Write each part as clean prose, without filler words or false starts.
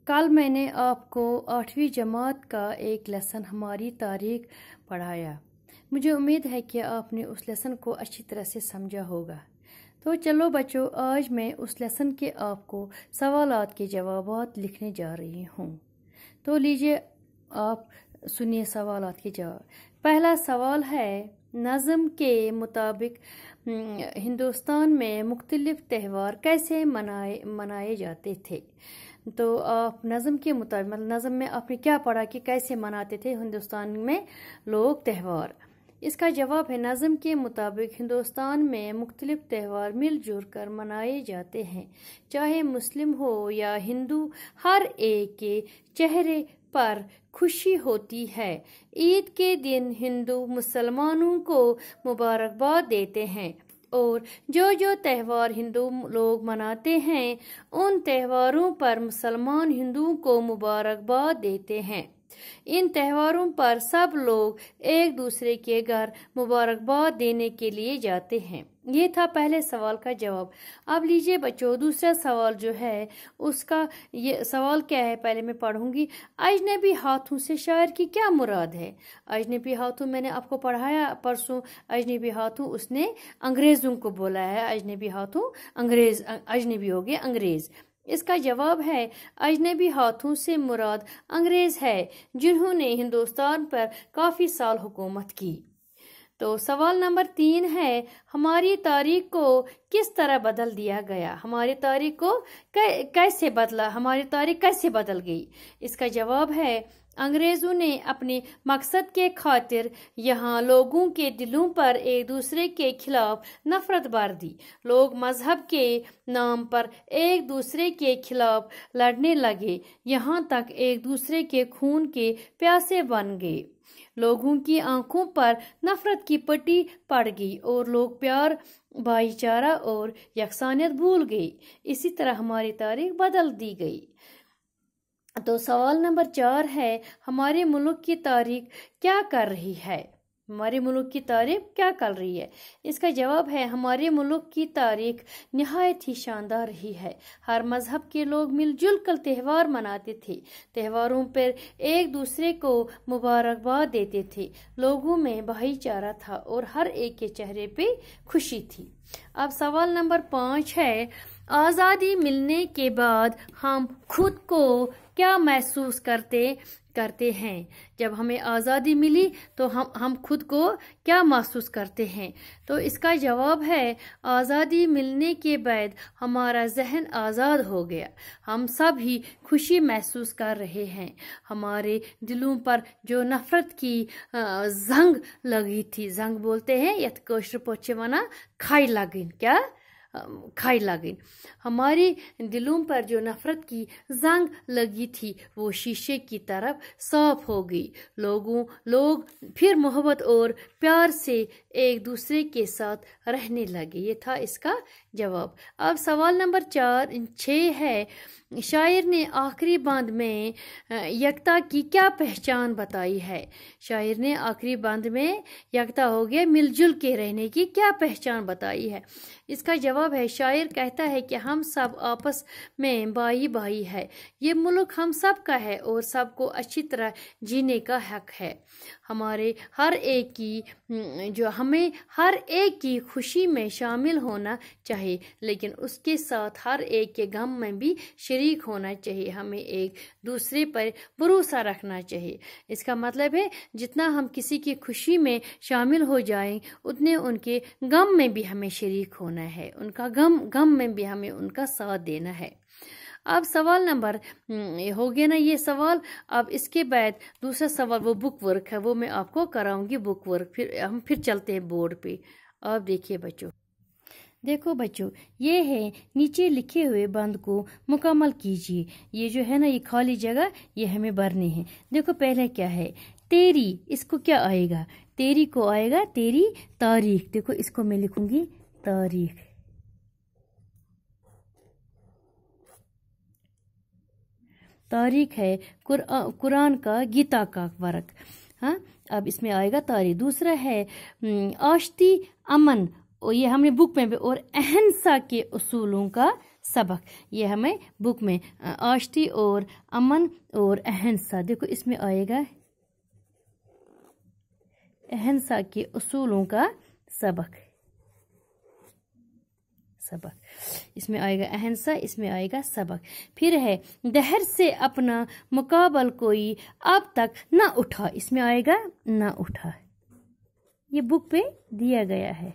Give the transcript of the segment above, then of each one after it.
कल मैंने आपको 8वीं जमात का एक लेसन हमारी तारीख पढ़ाया। मुझे उम्मीद है कि आपने उस लेसन को अच्छी तरह से समझा होगा। तो चलो बच्चों, आज मैं उस लेसन के आपको सवालात के जवाबात लिखने जा रही हूँ। तो लीजिए आप सुनिए सवालात के जवाब। पहला सवाल है, नज़म के मुताबिक हिंदुस्तान में मुख्तलिफ त्यौहार कैसे मनाए जाते थे। तो आप नज़म के मुताबिक, मतलब नज़म में आपने क्या पढ़ा कि कैसे मनाते थे हिंदुस्तान में लोग त्यौहार। इसका जवाब है, नज़म के मुताबिक हिंदुस्तान में मुख्तलिफ त्यौहार मिलजुल कर मनाए जाते हैं। चाहे मुस्लिम हो या हिंदू, हर एक के चेहरे पर खुशी होती है। ईद के दिन हिंदू मुसलमानों को मुबारकबाद देते हैं और जो त्यौहार हिंदू लोग मनाते हैं उन त्यौहारों पर मुसलमान हिंदुओं को मुबारकबाद देते हैं। इन त्योहारों पर सब लोग एक दूसरे के घर मुबारकबाद देने के लिए जाते हैं। ये था पहले सवाल का जवाब। अब लीजिए बच्चों, दूसरा सवाल जो है उसका ये सवाल क्या है, पहले मैं पढ़ूंगी। अजनबी हाथों से शायर की क्या मुराद है। अजनबी हाथों मैंने आपको पढ़ाया परसों। अजनबी हाथों उसने अंग्रेजों को बोला है। अजनबी हाथों अंग्रेज, अजनबी हो गए अंग्रेज। इसका जवाब है, अजनबी हाथों से मुराद अंग्रेज है जिन्होंने हिंदुस्तान पर काफी साल हुकूमत की। तो सवाल नंबर 3 है, हमारी तारीख को किस तरह बदल दिया गया। हमारी तारीख को कैसे बदला, हमारी तारीख कैसे बदल गई। इसका जवाब है, अंग्रेजों ने अपने मकसद के खातिर यहाँ लोगों के दिलों पर एक दूसरे के खिलाफ नफरत भर दी। लोग मजहब के नाम पर एक दूसरे के खिलाफ लड़ने लगे, यहाँ तक एक दूसरे के खून के प्यासे बन गए। लोगों की आंखों पर नफरत की पट्टी पड़ गई और लोग प्यार, भाईचारा और यकसानियत भूल गए। इसी तरह हमारी तारीख बदल दी गई। तो सवाल नंबर 4 है, हमारे मुल्क की तारीख क्या कर रही है। हमारे मुल्क की तारीख क्या कर रही है। इसका जवाब है, हमारे मुल्क की तारीख निहायत ही शानदार रही है। हर मजहब के लोग मिलजुल कर त्यौहार मनाते थे। त्योहारों पर एक दूसरे को मुबारकबाद देते थे। लोगों में भाईचारा था और हर एक के चेहरे पे खुशी थी। अब सवाल नंबर 5 है, आज़ादी मिलने के बाद हम खुद को क्या महसूस करते हैं। जब हमें आज़ादी मिली तो हम खुद को क्या महसूस करते हैं। तो इसका जवाब है, आज़ादी मिलने के बाद हमारा जहन आज़ाद हो गया। हम सब ही खुशी महसूस कर रहे हैं। हमारे दिलों पर जो नफरत की जंग लगी थी, जंग बोलते हैं यथ कौशर पोचे वना खाई लगिन, क्या खाई लगिन। हमारे दिलों पर जो नफरत की जंग लगी थी वो शीशे की तरफ साफ हो गई। लोग फिर मोहब्बत और प्यार से एक दूसरे के साथ रहने लगे। ये था इसका जवाब। अब सवाल नंबर 6 है, शायर ने आखिरी बंद में यकता की क्या पहचान बताई है। शायर ने आखिरी बंद में यकता हो गया, मिलजुल के रहने की क्या पहचान बताई है। इसका जवाब है, शायर कहता है कि हम सब आपस में भाई भाई है। ये मुल्क हम सब का है और सबको अच्छी तरह जीने का हक है। हमें हर एक की खुशी में शामिल होना चाहिए, लेकिन उसके साथ हर एक के गम में भी शरीक होना चाहिए। हमें एक दूसरे पर भरोसा रखना चाहिए। इसका मतलब है, जितना हम किसी की खुशी में शामिल हो जाएं उतने उनके गम में भी हमें शरीक होना है। उनका गम में भी हमें उनका साथ देना है। अब सवाल नंबर हो गया ना ये सवाल। अब इसके बाद दूसरा सवाल वो बुक वर्क है, वो मैं आपको कराऊंगी बुक वर्क। फिर हम चलते हैं बोर्ड पे। अब देखिए बच्चों, देखो बच्चों, ये है नीचे लिखे हुए बंद को मुकम्मल कीजिए। ये जो है ना, ये खाली जगह ये हमें भरनी है। देखो पहले क्या है, तेरी, इसको क्या आएगा, तेरी को आएगा तेरी तारीख। देखो इसको मैं लिखूंगी तारीख। तारीख है कुरान का, गीता का वर्क। हाँ, अब इसमें आएगा तारीख। दूसरा है आश्ती अमन, और ये हमने बुक में भी, और अहिंसा के उसूलों का सबक। ये हमें बुक में आश्ती और अमन और अहिंसा, देखो इसमें आएगा अहिंसा के उसूलों का सबक, इसमें आएगा अहिंसा, इसमें आएगा सबक। फिर है दहर से अपना मुकाबल कोई अब तक ना उठा, इसमें आएगा ना उठा, ये बुक पे दिया गया है,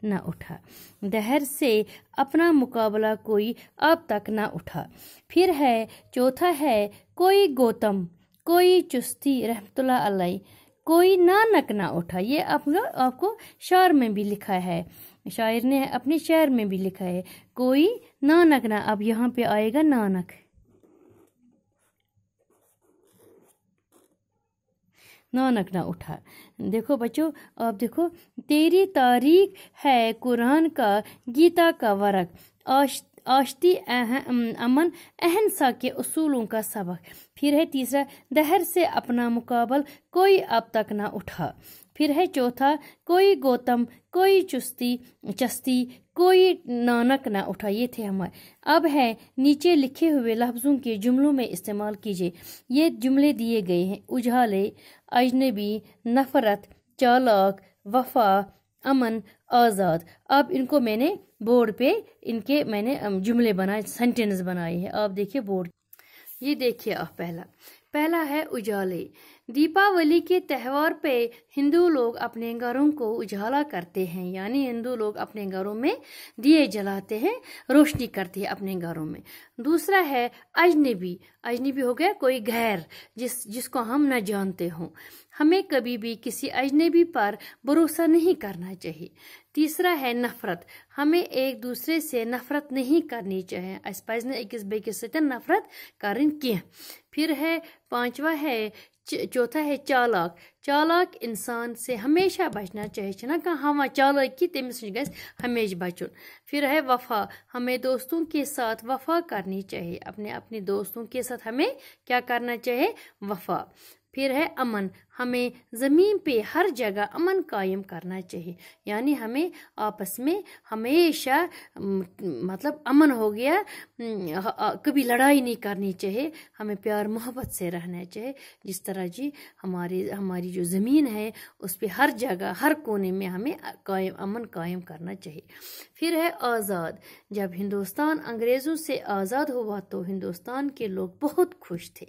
ना उठा। दहर से अपना मुकाबला कोई अब तक ना उठा। फिर है चौथा है कोई गौतम कोई चुस्ती रहमतुल्लाह अलैह कोई नानक ना उठा, ये आपको शायर में भी लिखा है, शायर ने अपने शेर में भी लिखा है कोई नानक ना, अब यहाँ पे आएगा नानक, नानक ना उठा। देखो बच्चों, आप देखो तेरी तारीख है कुरान का गीता का वरक, आश्ती अमन अहिंसा के उसूलों का सबक। फिर है तीसरा दहर से अपना मुकाबल कोई अब तक ना उठा। फिर है चौथा कोई गौतम कोई चस्ती कोई नानक ना उठा, ये थे हमारे। अब है नीचे लिखे हुए लफ्जों के जुमलों में इस्तेमाल कीजिए। ये जुमले दिए गए हैं उजाले, अजनबी, नफरत, चालाक, वफा, अमन, आज़ाद। अब इनको मैंने बोर्ड पे इनके मैंने जुमले बनाए, सेंटेंस बनाए हैं, आप देखिए बोर्ड। ये देखिए आप पहला है उजाले। दीपावली के त्यौहार पे हिंदू लोग अपने घरों को उजाला करते हैं, यानी हिंदू लोग अपने घरों में दिए जलाते हैं, रोशनी करते हैं अपने घरों में। दूसरा है अजनबी, अजनबी हो गया कोई गैर जिसको हम न जानते हों, हमें कभी भी किसी अजनबी पर भरोसा नहीं करना चाहिए। तीसरा है नफरत, हमें एक दूसरे से नफरत नहीं करनी चाहिए, अस पज़ नह अकिस बेकिस सतन नफरत करनी किह। फिर है पांचवा है चौथा है चालाक, चालाक इंसान से हमेशा बचना चाहिए ना, कहा हम चालाक की तमिस गस हमेशा बचुन। फिर है वफा, हमें दोस्तों के साथ वफा करनी चाहिए, अपने दोस्तों के साथ हमें क्या करना चाहिए, वफा। फिर है अमन, हमें ज़मीन पे हर जगह अमन कायम करना चाहिए, यानी हमें आपस में हमेशा मतलब अमन हो गया, कभी लड़ाई नहीं करनी चाहिए, हमें प्यार मोहब्बत से रहना चाहिए। जिस तरह जी हमारी जो ज़मीन है उस पे हर जगह हर कोने में हमें अमन कायम करना चाहिए। फिर है आज़ाद, जब हिंदुस्तान अंग्रेज़ों से आज़ाद हुआ तो हिंदुस्तान के लोग बहुत खुश थे।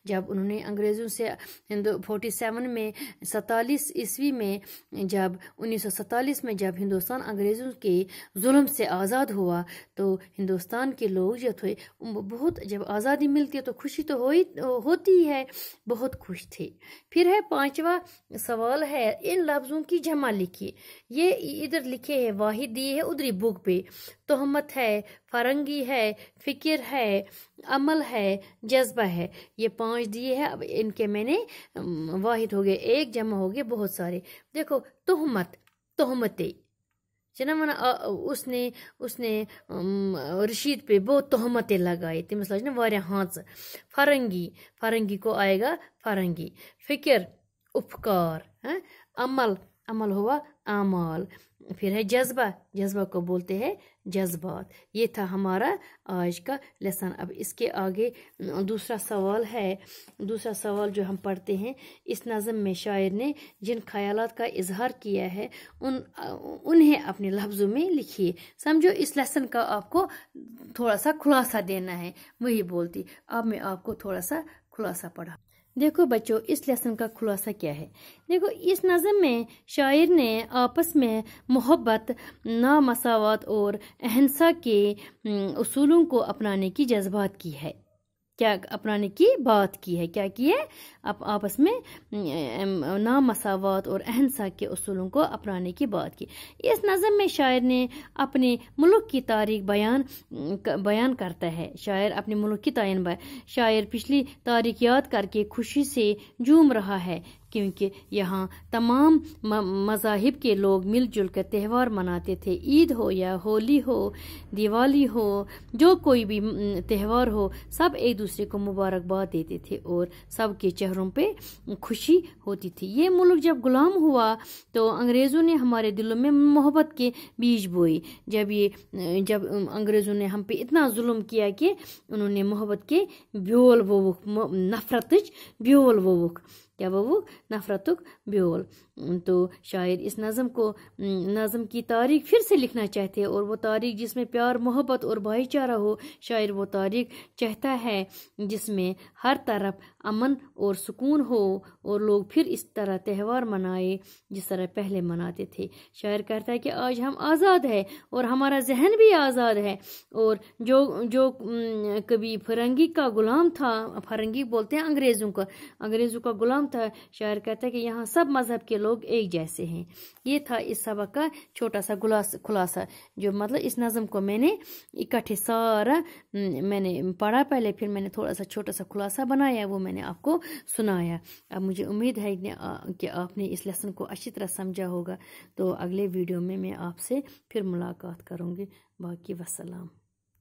जब उन्होंने अंग्रेज़ों से 47 में 47 ईस्वी में जब 1947 में जब हिंदुस्तान अंग्रेज़ों के जुल्म से आज़ाद हुआ तो हिंदुस्तान के लोग जो थे बहुत, जब आज़ादी मिलती है तो खुशी तो होती है, बहुत खुश थे। फिर है पांचवा सवाल है इन लफ्ज़ों की जमा लिखिए। ये इधर लिखे है, वाहिद दिए है उधरी बुक पे। तोहमत है, फरंगी है, फिक्र है, अमल है, जज्बा है, ये 5 दिए हैं। अब इनके मैंने वाहिद हो गए एक, जमा हो गए बहुत सारे। देखो तोहमते जना मना उसने रशीद पे बहुत तोहमतें लगाई, तमिस लज ना वारिया हाथ। फरंगी को आएगा फरंगी। फिक्र उपकार, अमल हुआ आमाल। फिर है जज्बा को बोलते हैं जज्बात। ये था हमारा आज का लेसन। अब इसके आगे दूसरा सवाल जो हम पढ़ते हैं, इस नज़म में शायर ने जिन ख्यालात का इजहार किया है उन्हें अपने लफ्ज़ों में लिखिए। समझो इस लेसन का आपको थोड़ा सा खुलासा देना है, वही बोलती। अब मैं आपको थोड़ा सा खुलासा पढ़ा। देखो बच्चों, इस लेसन का खुलासा क्या है। देखो इस नज़म में शायर ने आपस में मोहब्बत, नामसावत और अहिंसा के उसूलों को अपनाने की जज्बात की है, क्या अपनाने की बात की है, क्या की है, आपस में नामसावत और अहिंसा के उसूलों को अपनाने की बात की। इस नज़म में शायर ने अपने मुल्क की तारीख बयान करता है। शायर अपने मुल्क की शायर पिछली तारीख याद करके खुशी से झूम रहा है کیونکہ یہاں تمام مذاہب کے لوگ مل جل کر تہوار مناتے تھے. عید ہو یا ہولی ہو، دیوالی ہو، جو کوئی بھی تہوار ہو، سب ایک دوسرے کو مبارکباد دیتے تھے اور سب کے چہروں پہ خوشی ہوتی تھی. یہ ملک جب غلام ہوا تو انگریزوں نے ہمارے دلوں میں محبت کے بیج بوئے. جب انگریزوں نے ہم پہ اتنا ظلم کیا کہ انہوں نے محبت کے بیول ووک، نفرتچ بیول ووک. کیا ووک؟ نفرتک بیول. تو شاعر اس نظم کی تاریخ پھر سے لکھنا چاہتے ہیں، اور وہ تاریخ جس میں پیار، محبت اور بھائی چارہ ہو. شاعر وہ تاریخ چاہتا ہے جس میں ہر طرف امن اور سکون ہو اور لوگ پھر اس طرح تہوار منائے جس طرح پہلے مناتے تھے. شاعر کہتا ہے کہ آج ہم آزاد ہیں اور ہمارا ذہن بھی آزاد ہے، اور جو کبھی فرنگی کا غلام تھا، فرنگی بولتے ہیں انگریزوں کا غلام تھا، شاعر کہتا ہے کہ یہاں سب مذہب کے لوگ ایک جیسے ہیں. یہ تھا اس سبق کا چھوٹا سا خلاصہ، جو مطلب اس نظم کو میں نے اکٹھے سارا میں نے پڑھا پہلے، پھر میں نے تھوڑا سا چھوٹا سا خلاصہ بنایا، وہ میں نے آپ کو سنایا. اب مجھے امید ہے کہ آپ نے اس لیسن کو اچھی طرح سمجھا ہوگا. تو اگلے ویڈیو میں آپ سے پھر ملاقات کروں گی. باقی وسلام.